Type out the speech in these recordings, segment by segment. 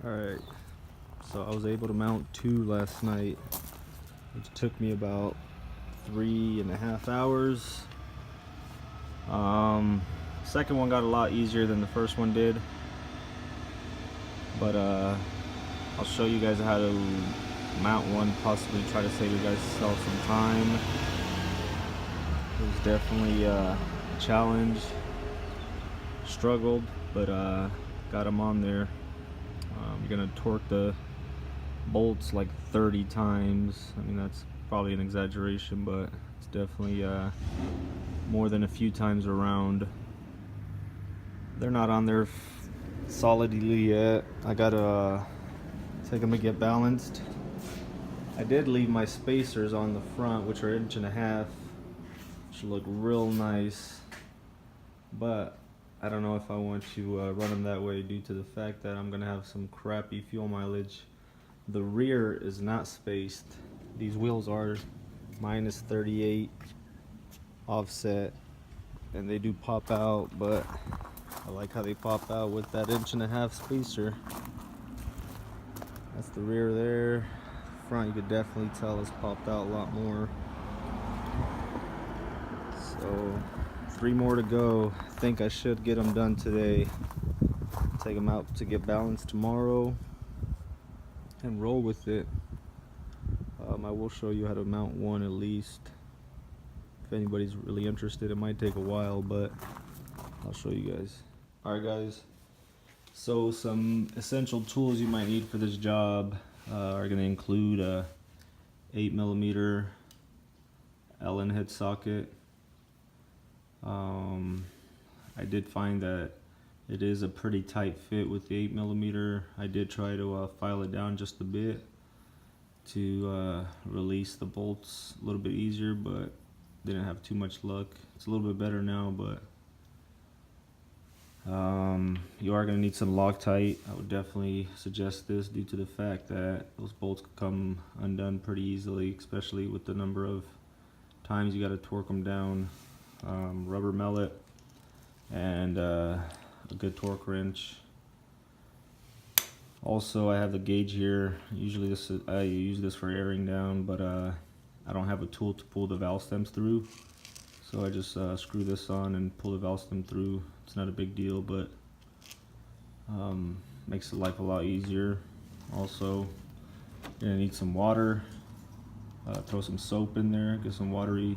Alright, so I was able to mount 2 last night, which took me about 3.5 hours. Second one got a lot easier than the first one did, but I'll show you guys how to mount one, possibly try to save you guys some time. It was definitely a challenge, struggled, but got them on there. You're gonna torque the bolts like 30 times. I mean, that's probably an exaggeration, but it's definitely more than a few times around. They're not on there solidly yet. I gotta take them to get balanced. I did leave my spacers on the front, which are 1.5 inches. Should look real nice, but I don't know if I want to run them that way due to the fact that I'm gonna have some crappy fuel mileage. The rear is not spaced. These wheels are -38 offset, and they do pop out, but I like how they pop out with that 1.5 inch spacer. That's the rear there. Front, you could definitely tell it's popped out a lot more. So 3 more to go. I think I should get them done today. Take them out to get balanced tomorrow and roll with it. I will show you how to mount one at least. If anybody's really interested, it might take a while, but I'll show you guys. Alright guys, so some essential tools you might need for this job are going to include a 8mm Allen head socket. I did find that it is a pretty tight fit with the 8mm. I did try to file it down just a bit to release the bolts a little bit easier, but didn't have too much luck. It's a little bit better now, but you are going to need some Loctite. I would definitely suggest this due to the fact that those bolts could come undone pretty easily, especially with the number of times you got to torque them down. Rubber mallet and a good torque wrench. Also, I have the gauge here. Usually I use this for airing down, but I don't have a tool to pull the valve stems through, so I just screw this on and pull the valve stem through. It's not a big deal, but makes the life a lot easier. Also, you're gonna need some water. Throw some soap in there, get some watery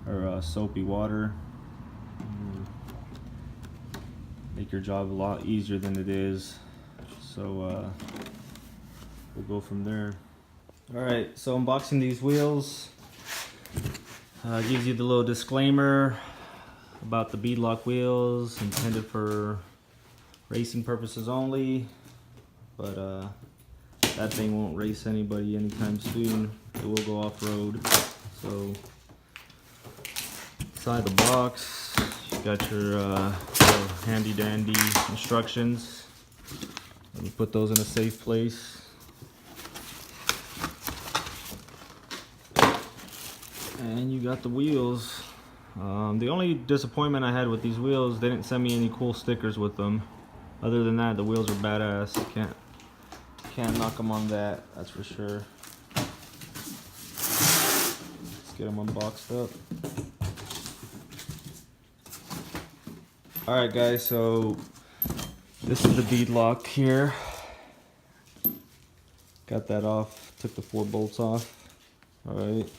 or soapy water. Make your job a lot easier than it is. So we'll go from there. Alright, so unboxing these wheels. Gives you the little disclaimer about the beadlock wheels, intended for racing purposes only, but that thing won't race anybody anytime soon. It will go off-road. So inside the box, you got your little handy dandy instructions. Let me put those in a safe place. And you got the wheels. The only disappointment I had with these wheels, they didn't send me any cool stickers with them. Other than that, the wheels are badass. Can't knock them on that, that's for sure. Let's get them unboxed up. Alright guys, so this is the bead lock here. Got that off, took the 4 bolts off. Alright.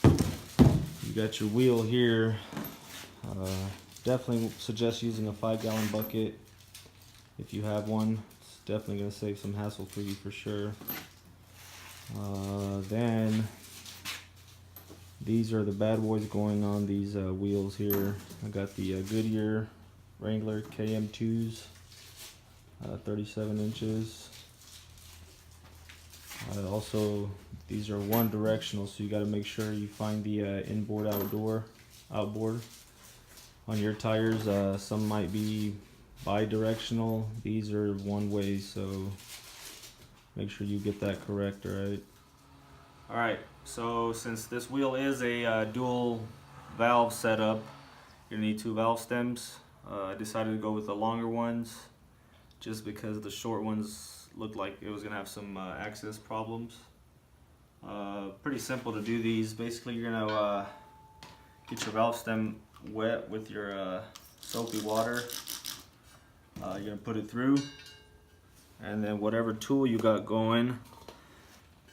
You got your wheel here. Definitely suggest using a 5-gallon bucket if you have one. It's definitely going to save some hassle for you for sure. Then these are the bad boys going on these wheels here. I got the Goodyear Wrangler KM2s, 37 inches. Also, these are one directional, so you got to make sure you find the inboard outboard on your tires. Some might be bi-directional. These are one way, so make sure you get that correct. Alright, so since this wheel is a dual valve setup, you're gonna need 2 valve stems. I decided to go with the longer ones just because the short ones looked like it was gonna have some access problems. Pretty simple to do these. Basically, you're gonna get your valve stem wet with your soapy water. You're gonna put it through, and then whatever tool you got going,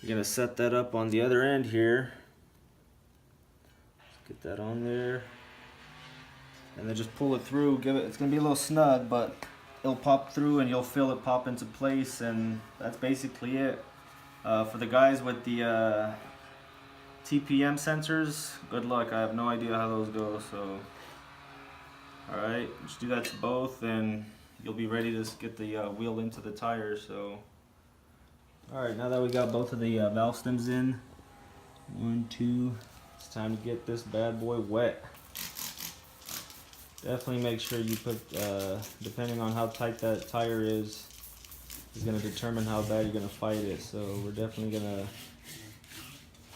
you're gonna set that up on the other end here. Get that on there, and then just pull it through. It's gonna be a little snug, but it'll pop through, and you'll feel it pop into place, and that's basically it. For the guys with the TPM sensors, good luck. I have no idea how those go. So, all right, just do that to both, and you'll be ready to get the wheel into the tire. So, all right, now that we got both of the valve stems in, 1, 2, it's time to get this bad boy wet. Definitely make sure you put, depending on how tight that tire is going to determine how bad you're going to fight it. So we're definitely going to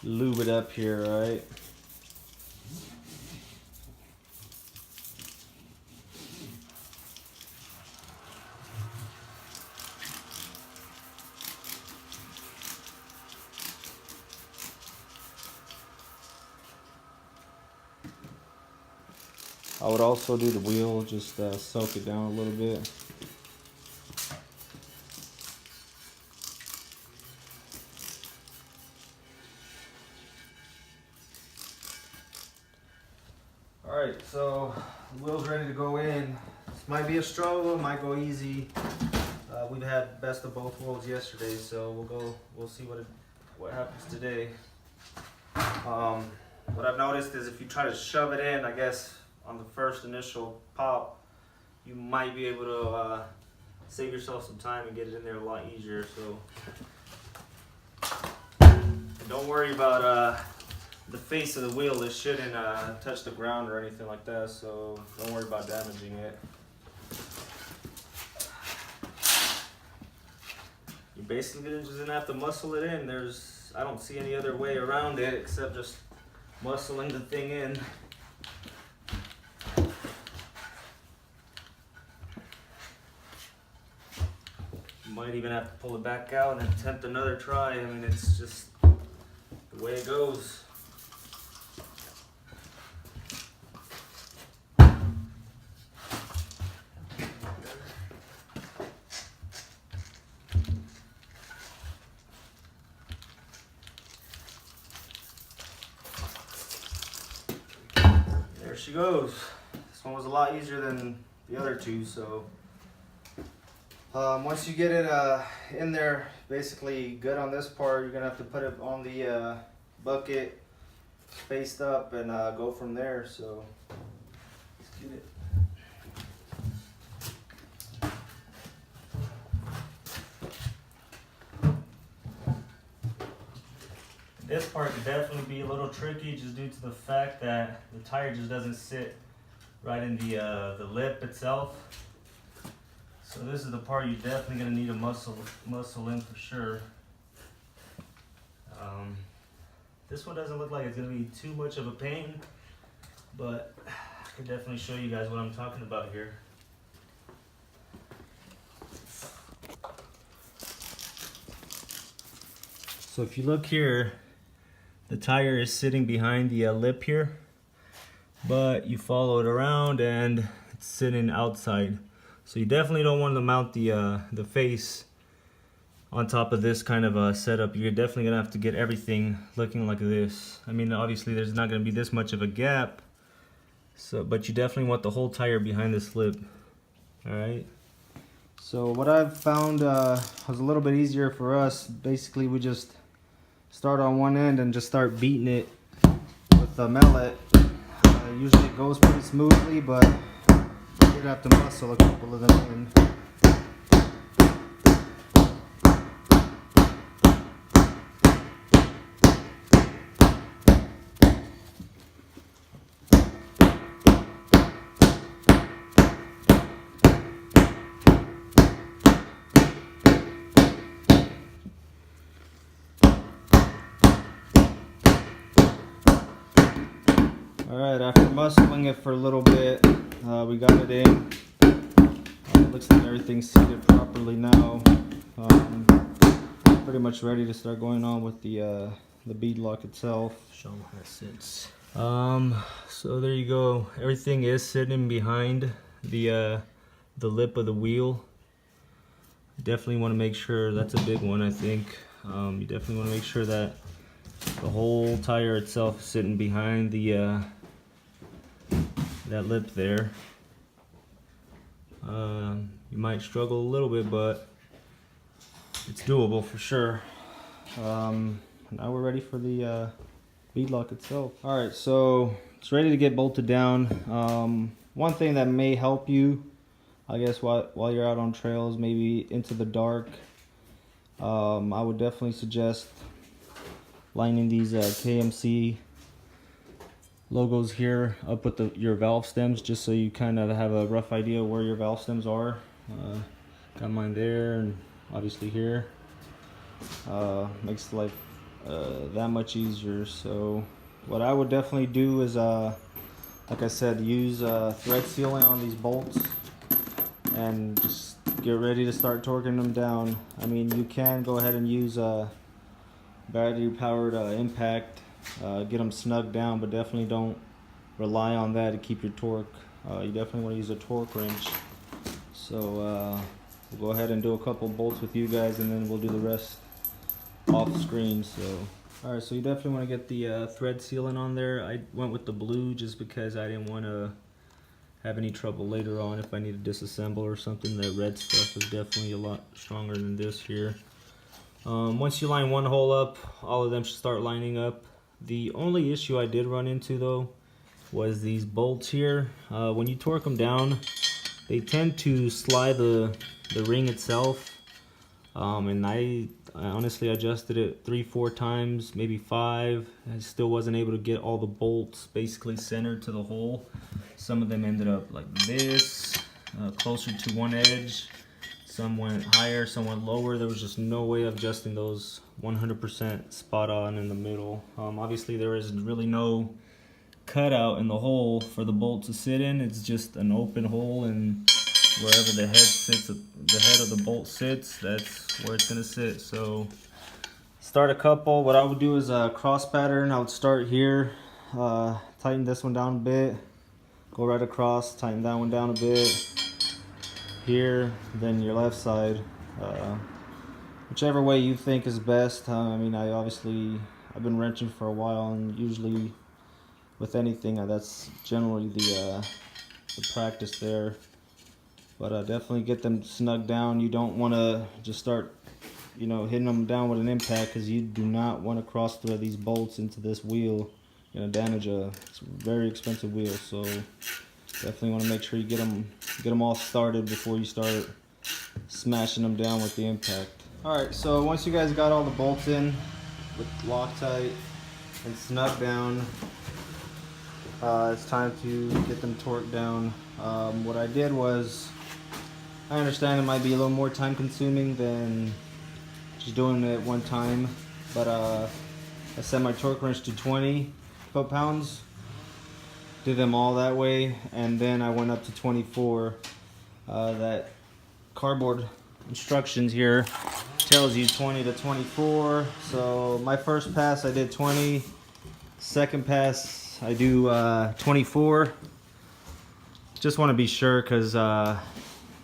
lube it up here, right? I would also do the wheel, just soak it down a little bit. Alright, so the wheel's ready to go in. This might be a struggle, might go easy. We've had best of both worlds yesterday, so we'll see what happens today. What I've noticed is if you try to shove it in, I guess on the first initial pop, you might be able to save yourself some time and get it in there a lot easier. So don't worry about the face of the wheel. It shouldn't touch the ground or anything like that, so don't worry about damaging it. You basically just gonna have to muscle it in. I don't see any other way around it except just muscling the thing in. You might even have to pull it back out and attempt another try. I mean, it's just the way it goes. There she goes. This one was a lot easier than the other two, so once you get it in there basically good on this part, you're gonna have to put it on the bucket faced up and go from there. So let's get it. This part could definitely be a little tricky just due to the fact that the tire just doesn't sit right in the lip itself. So this is the part you're definitely going to need to muscle in for sure. This one doesn't look like it's going to be too much of a pain, but I can definitely show you guys what I'm talking about here. So if you look here, the tire is sitting behind the lip here, but you follow it around and it's sitting outside. So you definitely don't want to mount the face on top of this kind of setup. You're definitely gonna have to get everything looking like this. I mean, obviously there's not gonna be this much of a gap, but you definitely want the whole tire behind this lip. All right. So what I've found was a little bit easier for us. Basically, we just start on one end and just start beating it with the mallet. Usually it goes pretty smoothly, but you're gonna have to muscle a couple of them in. Alright, after muscling it for a little bit, we got it in. looks like everything's seated properly now. Pretty much ready to start going on with the bead lock itself. Show them how it sits. So there you go. Everything is sitting behind the lip of the wheel. Definitely want to make sure, that's a big one, I think. You definitely want to make sure that the whole tire itself is sitting behind the that lip there. You might struggle a little bit, but it's doable for sure. Now we're ready for the bead lock itself. Alright, so it's ready to get bolted down. One thing that may help you, I guess, while you're out on trails, maybe into the dark, I would definitely suggest lining these KMC logos here up with your valve stems, just so you kind of have a rough idea where your valve stems are. Got mine there and obviously here. Makes life that much easier. So what I would definitely do is, like I said, use thread sealant on these bolts and just get ready to start torquing them down. I mean, you can go ahead and use battery powered impact, get them snug down, but definitely don't rely on that to keep your torque. You definitely want to use a torque wrench. So we'll go ahead and do a couple bolts with you guys, and then we'll do the rest off screen. So alright, so you definitely want to get the thread sealant on there. I went with the blue just because I didn't want to have any trouble later on if I need to disassemble or something. The red stuff is definitely a lot stronger than this here. Once you line one hole up, all of them should start lining up. The only issue I did run into though was these bolts here. When you torque them down, they tend to slide the ring itself, and I honestly adjusted it 3-4 times, maybe 5. I still wasn't able to get all the bolts basically centered to the hole. Some of them ended up like this, closer to one edge. Some went higher, some went lower. There was just no way of adjusting those 100% spot on in the middle. Obviously there is really no cutout in the hole for the bolt to sit in. It's just an open hole, and wherever the head sits, the head of the bolt sits, that's where it's gonna sit. So start a couple. What I would do is a cross pattern. I would start here, tighten this one down a bit, go right across, tighten that one down a bit here, then your left side, whichever way you think is best. I mean, I've been wrenching for a while, and usually with anything, that's generally the practice there. But definitely get them snug down. You don't want to just start, hitting them down with an impact, because you do not want to cross thread these bolts into this wheel. You're gonna damage it's a very expensive wheel. So definitely want to make sure you get them all started before you start smashing them down with the impact. Alright, so once you guys got all the bolts in with Loctite and snug down, it's time to get them torqued down. What I did was, I understand it might be a little more time consuming than just doing it one time, but I set my torque wrench to 20 foot-pounds. Did them all that way, and then I went up to 24. That cardboard instructions here tells you 20 to 24. So my first pass I did 20. Second pass I do 24. Just want to be sure, because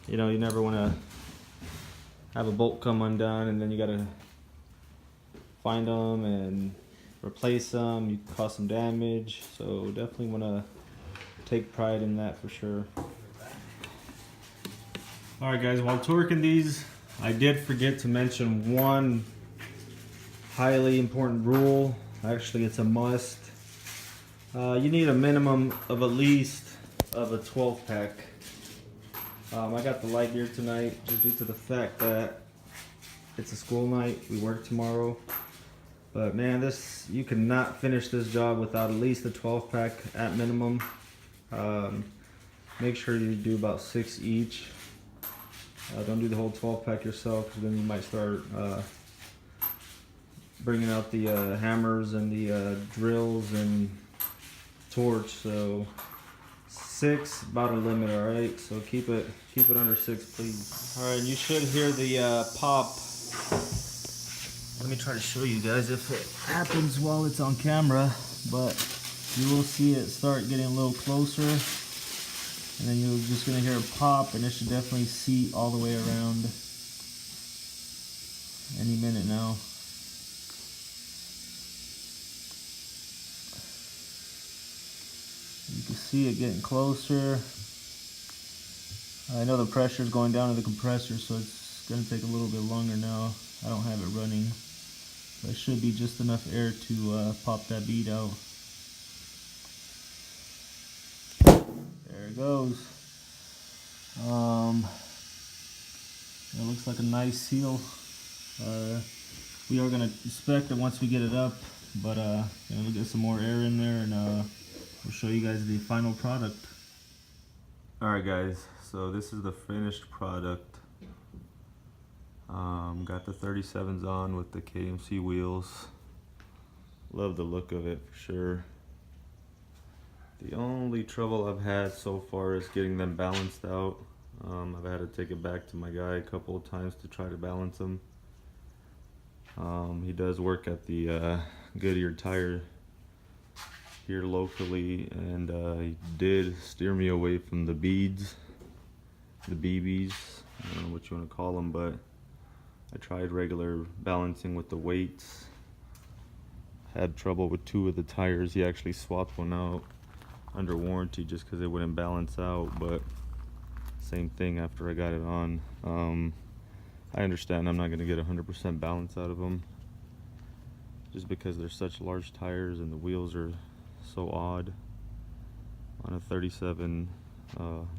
you never want to have a bolt come undone and then you got to find them and replace them. You cause some damage, so definitely want to take pride in that for sure. Alright guys, while torquing these, I did forget to mention one highly important rule. Actually, it's a must. You need a minimum of at least of a 12 pack. I got the light gear tonight just due to the fact that it's a school night. We work tomorrow. But man, you cannot finish this job without at least a 12 pack at minimum. Make sure you do about 6 each. Don't do the whole 12 pack yourself, because then you might start bringing out the hammers and the drills and torch. So 6, about a limit, alright? So keep it under 6, please. Alright, you should hear the pop. Let me try to show you guys if it happens while it's on camera, but you will see it start getting a little closer, and then you're just gonna hear a pop, and it should definitely seat all the way around any minute now. You can see it getting closer. I know the pressure is going down to the compressor, so it's going to take a little bit longer now. I don't have it running. But it should be just enough air to pop that bead out. There it goes. It looks like a nice seal. We are going to inspect it once we get it up, but we'll get some more air in there, and we'll show you guys the final product. Alright guys, so this is the finished product. Got the 37s on with the KMC wheels. Love the look of it for sure. The only trouble I've had so far is getting them balanced out. I've had to take it back to my guy a couple of times to try to balance them. He does work at the Goodyear tire here locally, and he did steer me away from the beads, the BBs, I don't know what you want to call them, but I tried regular balancing with the weights. Had trouble with 2 of the tires. He actually swapped one out under warranty just because it wouldn't balance out, but same thing after I got it on. I understand I'm not going to get 100% balance out of them just because they're such large tires and the wheels are so odd on a 37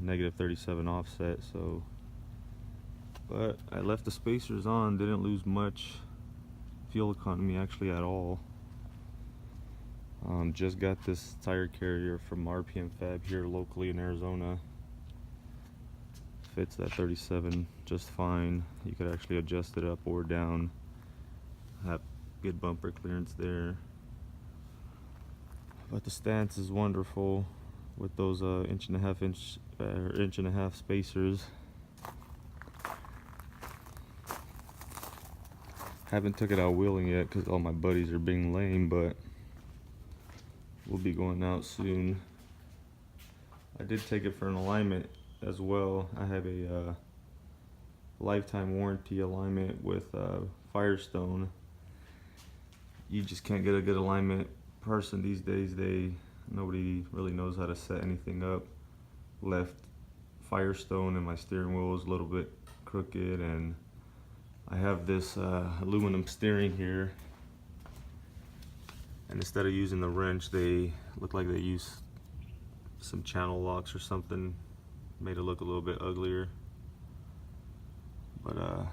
negative 37 offset. So but I left the spacers on, didn't lose much fuel economy actually at all. Just got this tire carrier from RPM Fab here locally in Arizona. Fits that 37 just fine. You could actually adjust it up or down. Have good bumper clearance there. But the stance is wonderful with those inch and a half spacers. Haven't took it out wheeling yet because all my buddies are being lame, but we'll be going out soon. I did take it for an alignment as well. I have a lifetime warranty alignment with Firestone. You just can't get a good alignment person these days. Nobody really knows how to set anything up. Left Firestone and my steering wheel is a little bit crooked, and I have this aluminum steering here, and instead of using the wrench, they look like they use some channel locks or something. Made it look a little bit uglier, but I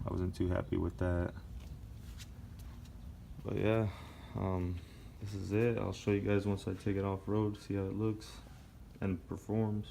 wasn't too happy with that. But yeah, this is it. I'll show you guys once I take it off road, see how it looks and performs.